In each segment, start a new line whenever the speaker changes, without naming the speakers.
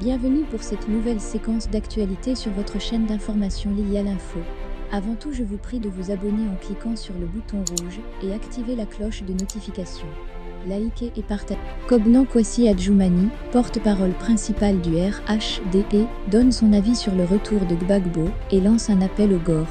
Bienvenue pour cette nouvelle séquence d'actualité sur votre chaîne d'information Lilia l'Info. Avant tout, je vous prie de vous abonner en cliquant sur le bouton rouge et activer la cloche de notification. Likez et partagez. Kobnan Kwasi Adjoumani, porte-parole principal du RHDP, donne son avis sur le retour de Gbagbo et lance un appel au GOR.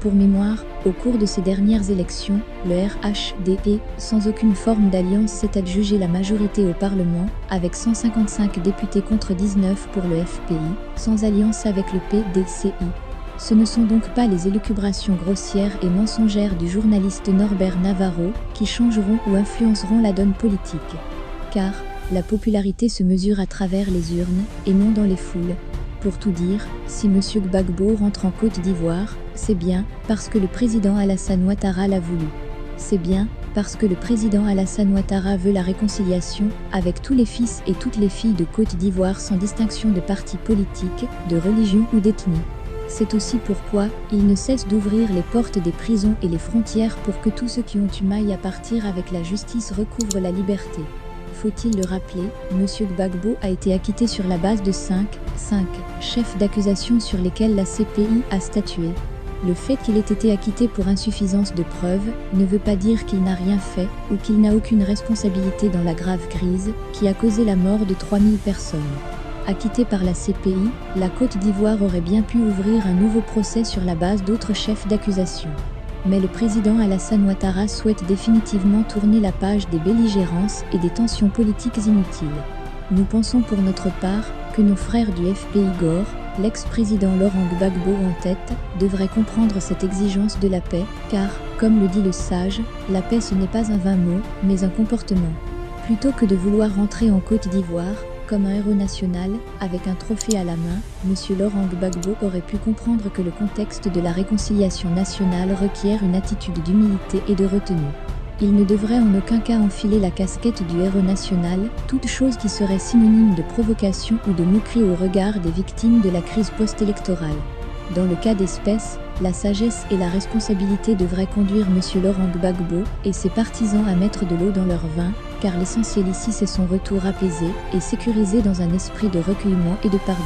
Pour mémoire, au cours de ces dernières élections, le RHDP, sans aucune forme d'alliance, s'est adjugé la majorité au Parlement, avec 155 députés contre 19 pour le FPI, sans alliance avec le PDCI. Ce ne sont donc pas les élucubrations grossières et mensongères du journaliste Norbert Navarro qui changeront ou influenceront la donne politique. Car la popularité se mesure à travers les urnes et non dans les foules. Pour tout dire, si M. Gbagbo rentre en Côte d'Ivoire, c'est bien parce que le président Alassane Ouattara l'a voulu. C'est bien parce que le président Alassane Ouattara veut la réconciliation avec tous les fils et toutes les filles de Côte d'Ivoire sans distinction de parti politique, de religion ou d'ethnie. C'est aussi pourquoi il ne cesse d'ouvrir les portes des prisons et les frontières pour que tous ceux qui ont eu maille à partir avec la justice recouvrent la liberté. Faut-il le rappeler, M. Gbagbo a été acquitté sur la base de 5 chefs d'accusation sur lesquels la CPI a statué. Le fait qu'il ait été acquitté pour insuffisance de preuves ne veut pas dire qu'il n'a rien fait ou qu'il n'a aucune responsabilité dans la grave crise qui a causé la mort de 3000 personnes. Acquitté par la CPI, la Côte d'Ivoire aurait bien pu ouvrir un nouveau procès sur la base d'autres chefs d'accusation. Mais le président Alassane Ouattara souhaite définitivement tourner la page des belligérances et des tensions politiques inutiles. Nous pensons pour notre part que nos frères du FPI GOR, l'ex-président Laurent Gbagbo en tête, devraient comprendre cette exigence de la paix, car, comme le dit le sage, la paix ce n'est pas un vain mot, mais un comportement. Plutôt que de vouloir rentrer en Côte d'Ivoire, comme un héros national, avec un trophée à la main, M. Laurent Gbagbo aurait pu comprendre que le contexte de la réconciliation nationale requiert une attitude d'humilité et de retenue. Il ne devrait en aucun cas enfiler la casquette du héros national, toute chose qui serait synonyme de provocation ou de moquerie au regard des victimes de la crise post-électorale. Dans le cas d'espèce, la sagesse et la responsabilité devraient conduire M. Laurent Gbagbo et ses partisans à mettre de l'eau dans leur vin, car l'essentiel ici c'est son retour apaisé et sécurisé dans un esprit de recueillement et de pardon.